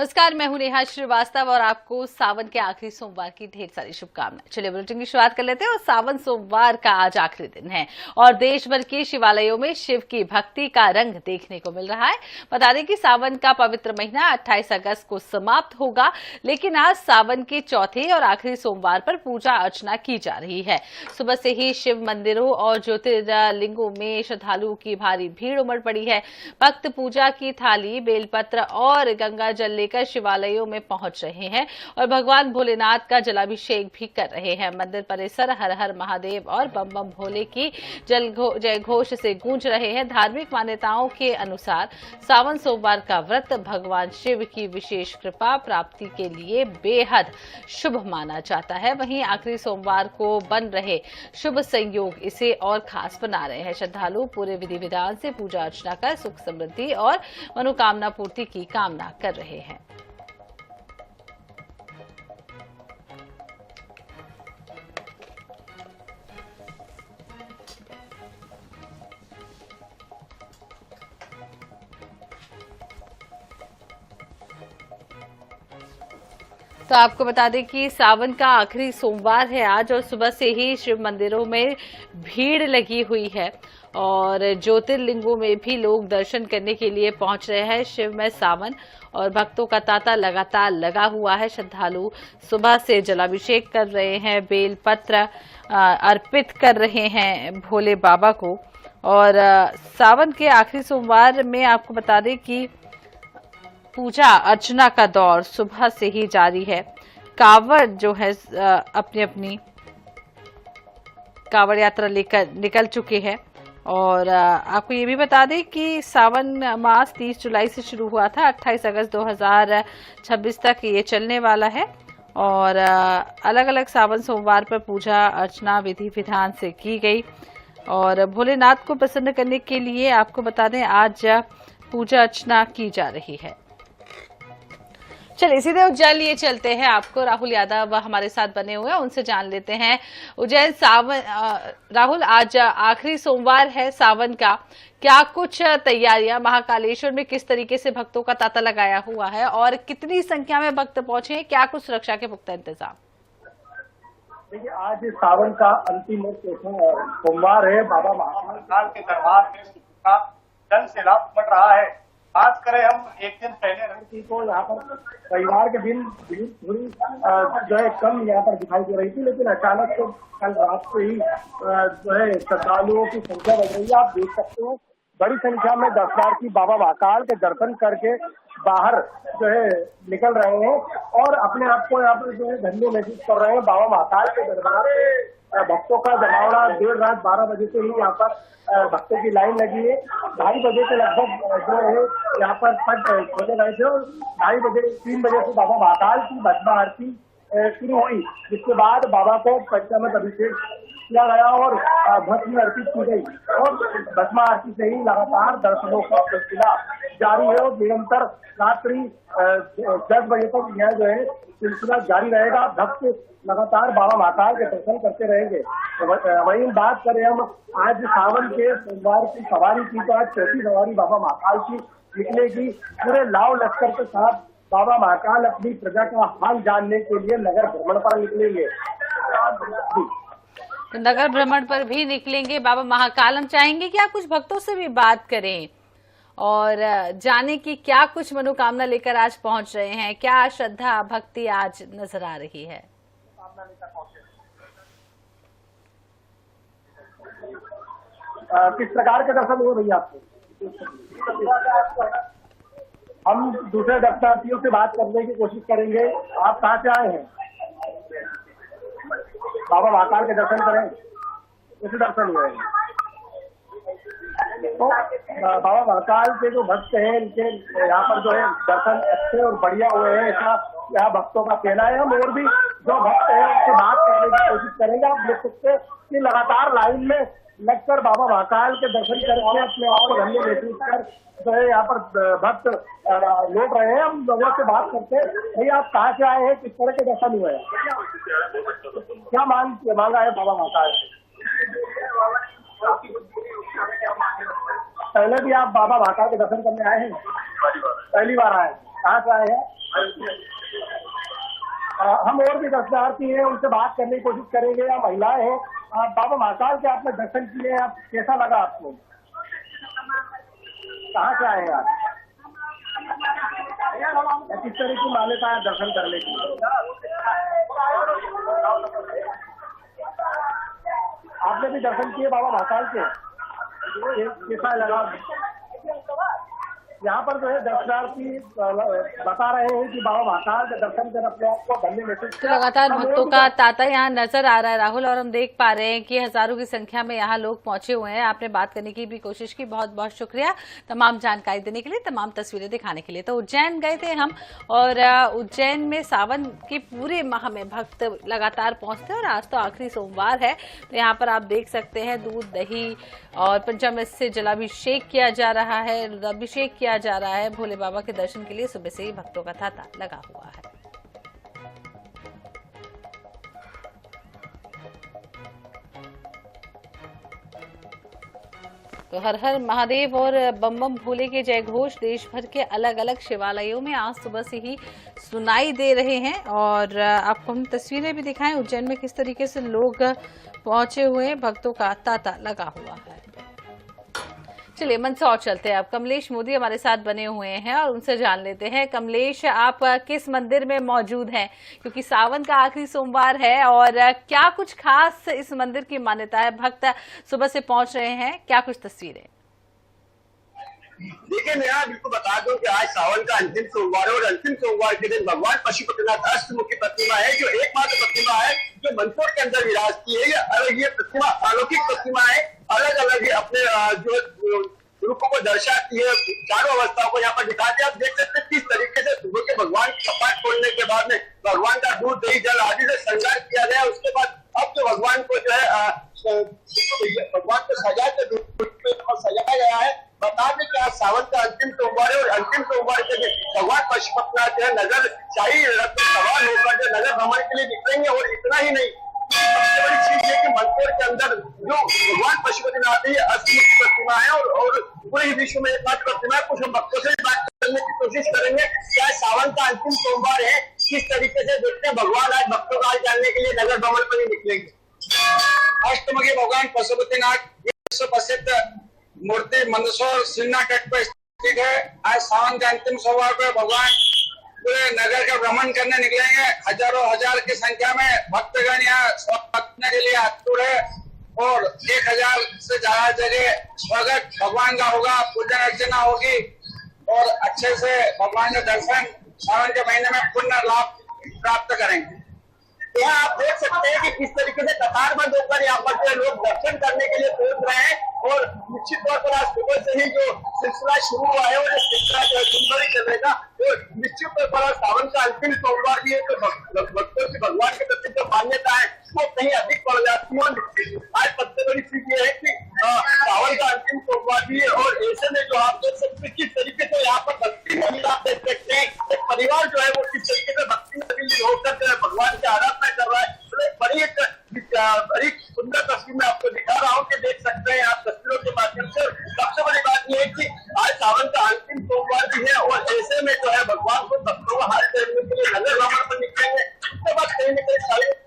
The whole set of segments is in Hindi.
नमस्कार, मैं हूं नेहा श्रीवास्तव और आपको सावन के आखिरी सोमवार की ढेर सारी शुभकामनाएं। चलिए बुलेटिन की शुरुआत कर लेते हैं। और सावन सोमवार का आज आखिरी दिन है और देश भर के शिवालयों में शिव की भक्ति का रंग देखने को मिल रहा है। बता दें कि सावन का पवित्र महीना 28 अगस्त को समाप्त होगा, लेकिन आज सावन के चौथे और आखिरी सोमवार पर पूजा अर्चना की जा रही है। सुबह से ही शिव मंदिरों और ज्योतिर्लिंगों में श्रद्धालुओं की भारी भीड़ उमड़ पड़ी है। भक्त पूजा की थाली, बेलपत्र और गंगा जल लेकर शिवालयों में पहुंच रहे हैं और भगवान भोलेनाथ का जलाभिषेक भी कर रहे हैं। मंदिर परिसर हर हर महादेव और बम बम भोले की जय घोष से गूंज रहे हैं। धार्मिक मान्यताओं के अनुसार सावन सोमवार का व्रत भगवान शिव की विशेष कृपा प्राप्ति के लिए बेहद शुभ माना जाता है। वहीं आखिरी सोमवार को बन रहे शुभ संयोग इसे और खास बना रहे हैं। श्रद्धालु पूरे विधि विधान से पूजा अर्चना कर सुख समृद्धि और मनोकामना पूर्ति की कामना कर रहे हैं। तो आपको बता दें कि सावन का आखिरी सोमवार है आज और सुबह से ही शिव मंदिरों में भीड़ लगी हुई है और ज्योतिर्लिंगों में भी लोग दर्शन करने के लिए पहुंच रहे हैं। शिव में सावन और भक्तों का तांता लगातार लगा हुआ है। श्रद्धालु सुबह से जलाभिषेक कर रहे हैं, बेलपत्र अर्पित कर रहे हैं भोले बाबा को। और सावन के आखिरी सोमवार में आपको बता दें कि पूजा अर्चना का दौर सुबह से ही जारी है। कांवड़ जो है अपनी अपनी कांवड़ यात्रा लेकर निकल चुके हैं। और आपको ये भी बता दें कि सावन मास 30 जुलाई से शुरू हुआ था, 28 अगस्त 2026 तक ये चलने वाला है। और अलग अलग सावन सोमवार पर पूजा अर्चना विधि विधान से की गई और भोलेनाथ को प्रसन्न करने के लिए आपको बता दें आज पूजा अर्चना की जा रही है। चलिए सीधे उज्जैन लिए चलते हैं। आपको राहुल यादव हमारे साथ बने हुए हैं, उनसे जान लेते हैं उज्जैन सावन। राहुल, आज आखिरी सोमवार है सावन का, क्या कुछ तैयारियां महाकालेश्वर में किस तरीके से भक्तों का तांता लगाया हुआ है और कितनी संख्या में भक्त पहुंचे हैं? क्या कुछ सुरक्षा के पुख्ता इंतजाम? देखिए, आज सावन का अंतिम सोमवार है। बाबा महाकाल के दरबार में का जन सैलाब उमड़ रहा है। बात करें हम एक दिन पहले रही तो यहाँ पर रविवार के दिन भीड़ थोड़ी जो है कम यहाँ पर दिखाई दे रही थी, लेकिन अचानक से कल रात से ही जो है श्रद्धालुओं की संख्या बढ़ रही है। आप देख सकते हो बड़ी संख्या में दर्शनार्थी बाबा महाकाल के दर्शन करके बाहर जो है निकल रहे हैं और अपने आप को यहाँ पर जो है धन्य महसूस कर रहे हैं। बाबा महाकाल के दरबार में भक्तों का जमावड़ा देर रात 12 बजे से ही यहाँ पर भक्तों की लाइन लगी है। 2:30 बजे के लगभग जो है यहाँ पर पट खोले गए थे और 3 बजे से बाबा महाकाल की भस्म आरती शुरू हुई, जिसके बाद बाबा को पंचामृत अभिषेक किया गया और भस्म अर्पित की गई। और भस्म आरती से ही लगातार दर्शनों का सिलसिला जारी है और निरंतर रात्रि 10 बजे तक यह जो है सिलसिला जारी रहेगा। भक्त लगातार बाबा महाकाल के दर्शन करते रहेंगे। वहीं बात करें हम आज सावन के सोमवार की सवारी की, तो आज चौथी सवारी बाबा महाकाल की निकलेगी। पूरे लाव लश्कर के साथ बाबा महाकाल अपनी प्रजा का हाल जानने के लिए नगर भ्रमण पर निकलेंगे। तो नगर भ्रमण पर भी निकलेंगे बाबा महाकाल। हम चाहेंगे कि आप कुछ भक्तों से भी बात करें और जाने की क्या कुछ मनोकामना लेकर आज पहुंच रहे हैं, क्या श्रद्धा भक्ति आज नजर आ रही है? किस प्रकार के दर्शन हुए भैया आपको? हम दूसरे दर्शनार्थियों से बात करने की कोशिश करेंगे। आप कहाँ से आए हैं? बाबा महाकाल के दर्शन करें, कैसे दर्शन हुए हैं? तो बाबा महाकाल के जो भक्त हैं इनके यहाँ पर जो है दर्शन अच्छे और बढ़िया हुए हैं, ऐसा यहाँ भक्तों का कहना है। हम और भी जो भक्त हैं उनसे बात करने की कोशिश करेंगे। आप देख सकते हैं कि लगातार लाइन में लगकर बाबा महाकाल के दर्शन करके अपने आप को धन्य महसूस कर जो है यहाँ पर भक्त लौट रहे हैं। हम लोगों से बात करते हैं, भैया आप कहाँ से आए हैं, किस तरह के दर्शन हुए हैं, क्या मांगा है बाबा महाकाल से? पहले भी आप बाबा महाकाल के दर्शन करने आए हैं? पहली बार आए। कहाँ से आए हैं? हम और भी दर्शनार्थी हैं, उनसे बात करने की कोशिश करेंगे। या महिलाएं हैं। बाबा महाकाल के आपने दर्शन किए, आप कैसा लगा आपको? कहाँ से आए हैं आप? किस तरह की मान्यता है दर्शन करने की? आपने भी दर्शन किए बाबा महाकाल के, कैसा लगा? यहाँ पर जो है दर्शनार्थी बता रहे हैं कि बाबा महाकाल के दर्शन कर अपने आप को धन्य महसूस तो लगातार भक्तों का तांता यहाँ नजर आ रहा है राहुल, और हम देख पा रहे हैं कि हजारों की संख्या में यहाँ लोग पहुंचे हुए हैं। आपने बात करने की भी कोशिश की, बहुत बहुत शुक्रिया तमाम जानकारी देने के लिए, तमाम तस्वीरें दिखाने के लिए। तो उज्जैन गए थे हम, और उज्जैन में सावन के पूरे माह में भक्त लगातार पहुंचते हैं, और आज तो आखिरी सोमवार है। तो यहाँ पर आप देख सकते हैं दूध दही और पंचामृत से जलाभिषेक किया जा रहा है, रुद्राभिषेक किया जा रहा है। भोले बाबा के दर्शन के लिए सुबह से ही भक्तों का तांता लगा हुआ है। तो हर हर महादेव और बम बम भोले के जय घोष देश भर के अलग अलग शिवालयों में आज सुबह से ही सुनाई दे रहे हैं। और आपको हम तस्वीरें भी दिखाएं उज्जैन में किस तरीके से लोग पहुंचे हुए हैं, भक्तों का तांता लगा हुआ है। चलिए मंदसौर चलते हैं। अब कमलेश मोदी हमारे साथ बने हुए हैं और उनसे जान लेते हैं। कमलेश, आप किस मंदिर में मौजूद हैं, क्योंकि सावन का आखिरी सोमवार है, और क्या कुछ खास इस मंदिर की मान्यता है? भक्त सुबह से पहुंच रहे हैं, क्या कुछ तस्वीरें? देखिए मैं यहाँ बिल्कुल बता दूं कि आज सावन का अंतिम सोमवार है, और अंतिम सोमवार के दिन भगवान पशुपतिनाथ अष्टमुखी प्रतिमा है, जो एकमात्र प्रतिमा है जो मंदसौर के अंदर विराजती है। ये प्रतिमा अलौकिक प्रतिमा है, अलग अलग अपने जो रूपों को दर्शाती है, चारों अवस्थाओं को यहाँ पर दिखाते हैं। आप देख सकते हैं किस तरीके से सुबह के भगवान कपाट खोलने के बाद में भगवान का दूध दही जल आदि से श्रृंगार किया गया। उसके बाद अब जो भगवान को जो है भगवान को सजा के सजाया गया है। बता दें कि आज सावन का अंतिम सोमवार है, और अंतिम सोमवार के दिन भगवान पशुपतिनाथ जो है नगर शाही रथ में सवार होकर जो नगर भ्रमण के लिए निकलेंगे। और इतना ही नहीं, सबसे बड़ी चीज है कि मंदसौर के अंदर जो भगवान पशुपतिनाथ है अष्टमुखी प्रतिमा है, और पूरे विश्व में एकमात्र प्रतिमा है। कुछ हम भक्तों से बात करने की कोशिश करेंगे। क्या सावन का अंतिम सोमवार है, किस तरीके से देखते हैं भगवान आज भक्तों का जानने के लिए नगर भ्रमण पर ही निकलेंगे। अष्टमुखी भगवान पशुपतिनाथ विश्व प्रसिद्ध मूर्ति मंदसौर सिन्हा तट पर स्थित है। आज सावन के अंतिम सोमवार पर भगवान पूरे नगर का भ्रमण करने निकलेंगे। हजारों हजार की संख्या में भक्तगण यहाँ स्वागत करने के लिए आतुर है, और 1000 से ज्यादा जगह स्वागत भगवान का होगा, पूजन अर्चना होगी, और अच्छे से भगवान का दर्शन सावन के महीने में पुण्य लाभ प्राप्त करेंगे। यहाँ आप देख सकते हैं कि किस तरीके से कतारबंद होकर यहाँ पर जो लोग दर्शन करने के लिए पहुंच रहे हैं। और निश्चित तौर पर आज सुबह से ही जो सिलसिला शुरू हुआ है, और ये सिलसिला जो है दिन भर ही चलेगा। तो निश्चित तौर पर सावन का अंतिम सोमवार भी है, तो भक्तों की भगवान के प्रति जो मान्यता है वो कहीं अधिक बढ़ जाती है। आज सबसे बड़ी चीज ये है कि सावन का अंतिम सोमवार भी है, और ऐसे में जो आप देख सकते हैं किस तरीके से यहाँ पर भक्ति में आप देख सकते हैं एक परिवार जो है वो किस तरीके से भक्ति में होकर जो है भगवान की आराधना कर रहा है। बड़ी सुंदर तस्वीर मैं आपको दिखा रहा हूँ कि देख सकते हैं आप तस्वीरों के माध्यम से। सबसे बड़ी बात यह है कि आज सावन का अंतिम सोमवार भी है, और ऐसे में जो है भगवान को भक्तों को हाथ करने के लिए नगर भ्रमण पर निकलेंगे। उसके बाद कहीं न कहीं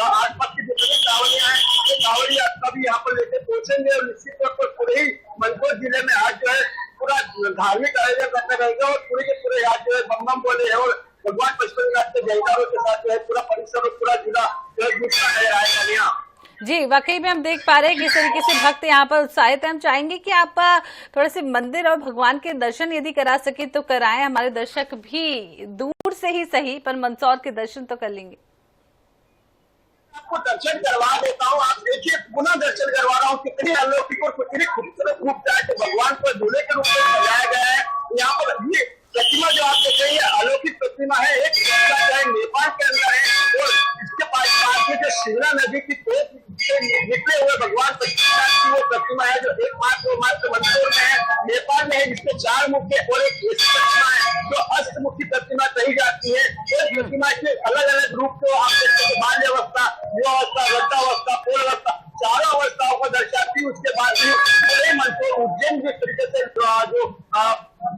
आसपास की जितनी कांवड़ियां हैं वो कांवड़ियां कभी यहाँ पर लेकर पहुंचेंगे, और निश्चित तौर पर पूरे ही मंदसौर जिले में आज जो है पूरा धार्मिक आयोजन करते रहेंगे, और पूरे के पूरे आज जो है बम बम बोले है, और भगवान पशुपतिनाथ के जयकारों के साथ जो है पूरा परिसर और पूरा जिला जो है गूंजता नजर आएगा। यहाँ जी वाकई में हम देख पा रहे हैं किस तरीके से भक्त यहाँ पर उत्साहित हैं। हम चाहेंगे कि आप थोड़े से मंदिर और भगवान के दर्शन यदि करा सके तो कराएं। हमारे दर्शक भी दूर से ही सही पर मंदसौर के दर्शन तो कर लेंगे। आपको दर्शन करवा देता हूँ, आप देखिए पुनः दर्शन करवा रहा हूँ। कितनी अलौकिक और कितनी खूबसूरत रूप है भगवान को दूल्हे के रूप में सजाया गया है। यहाँ पर ये प्रतिमा जो आप देख रहे हैं अलौकिक प्रतिमा है, एक नेपाल के अंदर है, और इसके पास में जो शिवना नदी की तोप से निकले हुए भगवान पशुपतिनाथ की वो प्रतिमा है, जो एकमात्र मंदसौर में है, नेपाल में है, जिसके 4 मुख है, और एक ऐसी प्रतिमा है जो अष्टमुखी प्रतिमा कही जाती है। इस प्रतिमा के अलग अलग रूप को आप देखते हैं, बाल्य अवस्था, युवावस्था, वृद्धावस्था, पूर्णावस्था, चारों अवस्थाओं को दर्शाती है। उसके बाद पूरे मंदसौर उज्जैन जिस तरीके से जो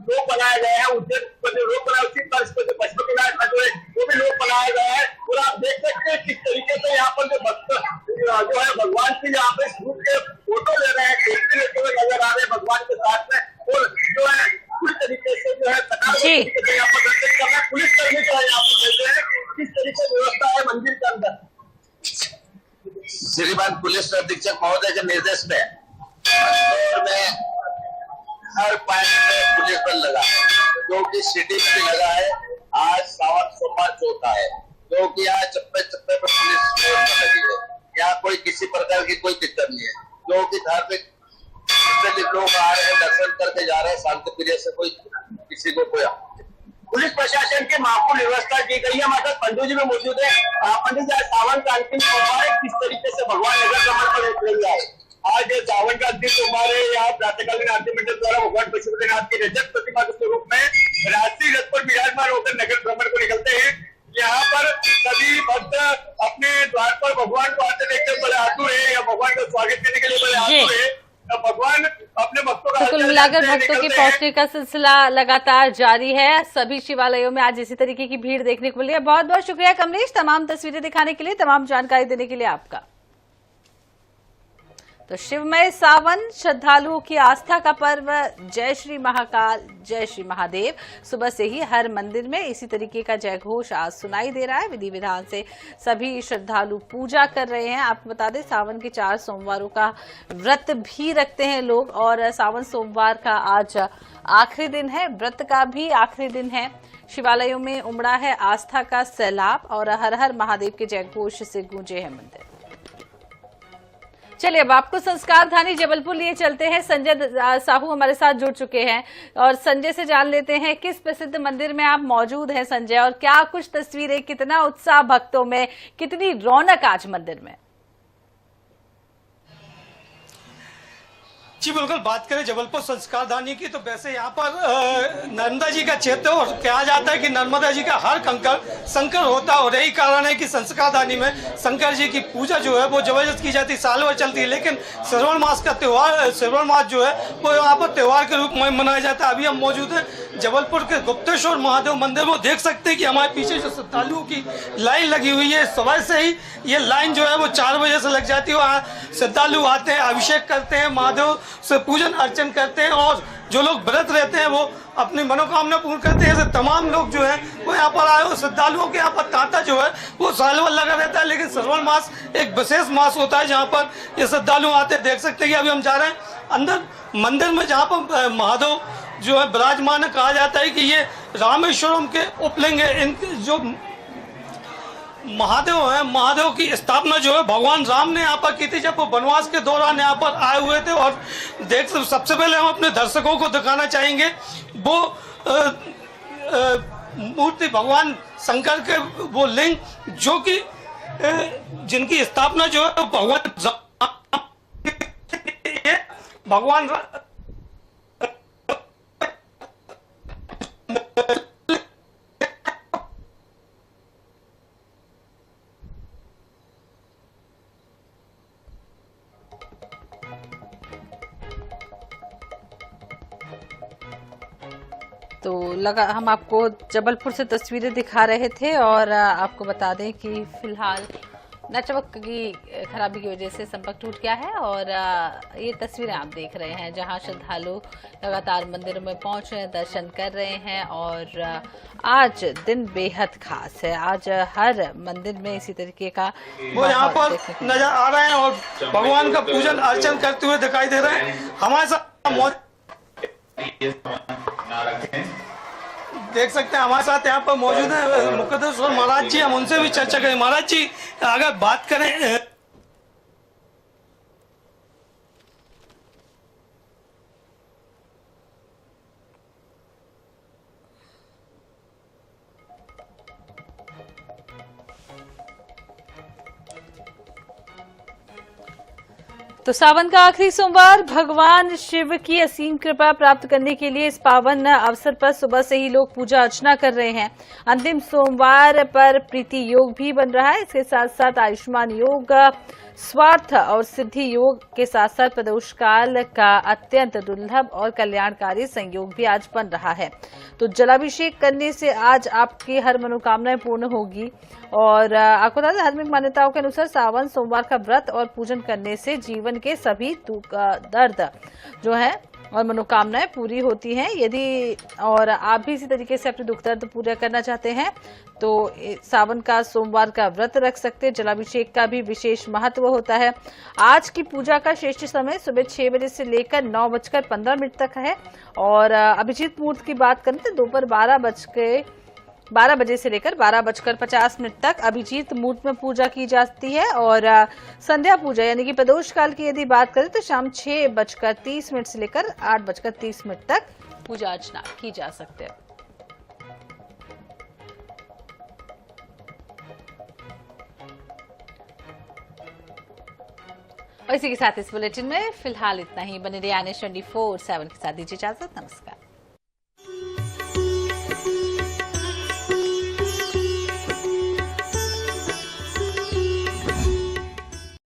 लोग बनाए गए हैं, उज्जैन पर जो लोग बनाए उसी तर्ज पर जो पशुपतिनाथ का जो है वो भी लोग बनाए गए हैं। और आप देख सकते हैं किस तरीके से यहाँ पर जो भक्त जो है भगवान की यहाँ पे रूप के फोटो ले रहे हैं, सेल्फी लेते हुए नजर आ रहे हैं भगवान के साथ में। और जो है पूरी तरीके से जो है यहाँ पर दर्शन कर रहे हैं, पुलिस कर्मी जो है यहाँ पर देते हैं किस तरीके से व्यवस्था है मंदिर के अंदर। श्रीमान पुलिस अधीक्षक महोदय के निर्देश में मंदसौर में हर पॉइंट में पुलिस बल लगा है, जो कि सिटी में भी लगा है। आज सावन सोमवार चौथा है, जो कि यहाँ चप्पे चप्पे पर पुलिस व्यवस्था लगी है। यहाँ कोई किसी प्रकार की कोई दिक्कत नहीं है, जो कि धार्मिक लोग आ रहे हैं, दर्शन करके जा रहे हैं, शांति प्रिय से कोई किसी को कोई पुलिस प्रशासन की माकूल व्यवस्था की गई है। हमारे साथ पंडित जी में मौजूद है। पंडित जी, आज सावन का अंतिम सोमवार है, किस तरीके से भगवान नगर भ्रमण पर निकलेंगे? आज सावन का अंतिम सोमवार है। यहाँ प्रातःकालीन आरती मंडल द्वारा भगवान पशुपतिनाथ की रजत प्रतिमा के स्वरूप में राष्ट्रीय रथ पर विराजमान होकर नगर भ्रमण को निकलते हैं। यहाँ पर सभी भक्त अपने द्वार पर भगवान को आते देखते बड़े आतुर है, या भगवान का स्वागत करने के लिए बड़े आतुर है। भगवान अपने भक्तों का तो कुल मिलाकर भक्तों की पहुंचने का सिलसिला लगातार जारी है। सभी शिवालयों में आज इसी तरीके की भीड़ देखने को मिली है। बहुत बहुत शुक्रिया कमलेश, तमाम तस्वीरें दिखाने के लिए, तमाम जानकारी देने के लिए आपका। तो शिवमय सावन श्रद्धालुओं की आस्था का पर्व। जय श्री महाकाल, जय श्री महादेव। सुबह से ही हर मंदिर में इसी तरीके का जय घोष आज सुनाई दे रहा है। विधि विधान से सभी श्रद्धालु पूजा कर रहे हैं। आपको बता दें, सावन के 4 सोमवारों का व्रत भी रखते हैं लोग, और सावन सोमवार का आज आखिरी दिन है, व्रत का भी आखिरी दिन है। शिवालयों में उमड़ा है आस्था का सैलाब, और हर हर महादेव के जय घोष से गूंजे हैं मंदिर। चलिए अब आपको संस्कार धानी जबलपुर लिए चलते हैं। संजय साहू हमारे साथ जुड़ चुके हैं, और संजय से जान लेते हैं किस प्रसिद्ध मंदिर में आप मौजूद हैं संजय, और क्या कुछ तस्वीरें, कितना उत्साह भक्तों में, कितनी रौनक आज मंदिर में? जी बिल्कुल, बात करें जबलपुर संस्कार धानी की तो वैसे यहाँ पर नर्मदा जी का क्षेत्र, और कहा जाता है कि नर्मदा जी का हर कंकर शंकर होता है, और यही कारण है कि संस्कार धानी में शंकर जी की पूजा जो है वो जबरदस्त की जाती है, साल भर चलती है। लेकिन श्रवण मास का त्यौहार, श्रवण मास जो है वो यहाँ पर त्यौहार के रूप में मनाया जाता है। अभी हम मौजूद हैं जबलपुर के गुप्तेश्वर महादेव मंदिर में। देख सकते हैं कि हमारे पीछे जो श्रद्धालुओं की लाइन लगी हुई है, सुबह से ही ये लाइन जो है वो 4 बजे से लग जाती है। वहाँ श्रद्धालु आते हैं, अभिषेक करते हैं, महादेव से पूजन अर्चन करते हैं, और जो लोग व्रत रहते हैं वो अपनी मनोकामना पूर्ण करते हैं। ऐसे तमाम लोग जो है वो यहाँ पर आए, और श्रद्धालुओं के यहाँ पर तांता जो है वो साल भर लगा रहता है। लेकिन श्रवण मास एक विशेष मास होता है जहाँ पर ये श्रद्धालु आते हैं। देख सकते हैं कि अभी हम जा रहे हैं अंदर मंदिर में, जहाँ पर महादेव जो है विराजमान है। कहा जाता है कि ये रामेश्वरम के उपलिंग है। इन जो महादेव है, महादेव की स्थापना जो है भगवान राम ने यहाँ पर की थी, जब वो वनवास के दौरान यहाँ पर आए हुए थे। और देख सबसे पहले हम अपने दर्शकों को दिखाना चाहेंगे वो मूर्ति, भगवान शंकर के वो लिंग, जो कि जिनकी स्थापना जो है भगवान तो लगा हम आपको जबलपुर से तस्वीरें दिखा रहे थे, और आपको बता दें कि फिलहाल नेटवर्क की खराबी की वजह से संपर्क टूट गया है। और ये तस्वीरें आप देख रहे हैं जहां श्रद्धालु लगातार मंदिरों में पहुंच रहे हैं, दर्शन कर रहे हैं, और आज दिन बेहद खास है। आज हर मंदिर में इसी तरीके का वो यहाँ पर नजर आ रहे हैं, और भगवान का पूजन अर्चन करते हुए दिखाई दे रहे हैं। हमारे साथ देख सकते हैं हमारे साथ यहाँ पर मौजूद है मुक्तेश्वर महाराज जी। हम उनसे भी चर्चा करें। महाराज जी, अगर बात करें तो सावन का आखिरी सोमवार, भगवान शिव की असीम कृपा प्राप्त करने के लिए इस पावन अवसर पर सुबह से ही लोग पूजा अर्चना कर रहे हैं। अंतिम सोमवार पर प्रीति योग भी बन रहा है। इसके साथ साथ आयुष्मान योग, स्वार्थ और सिद्धि योग के साथ साथ प्रदोष काल का अत्यंत दुर्लभ और कल्याणकारी संयोग भी आज बन रहा है। तो जलाभिषेक करने से आज आपकी हर मनोकामनाएं पूर्ण होगी। और आपको बता दें, धार्मिक मान्यताओं के अनुसार सावन सोमवार का व्रत और पूजन करने से जीवन के सभी दुख, दर्द जो है और मनोकामनाएं पूरी होती हैं। यदि और आप भी इसी तरीके से अपने दुख दर्द पूरा करना चाहते हैं तो सावन का सोमवार का व्रत रख सकते हैं। जलाभिषेक का भी विशेष महत्व होता है। आज की पूजा का श्रेष्ठ समय सुबह 6 बजे से लेकर 9:15 तक है। और अभिजीत मुहूर्त की बात करें तो दोपहर 12 बजे से लेकर 12:50 तक अभिजीत मुहूर्त में पूजा की जाती है। और संध्या पूजा यानी कि प्रदोष काल की यदि बात करें तो शाम 6:30 से लेकर 8:30 तक पूजा अर्चना की जा सकती है। और इसी के साथ इस बुलेटिन में फिलहाल इतना ही। बने रहिए NH 24/7 के साथ। दीजिए इजाजत। नमस्कार।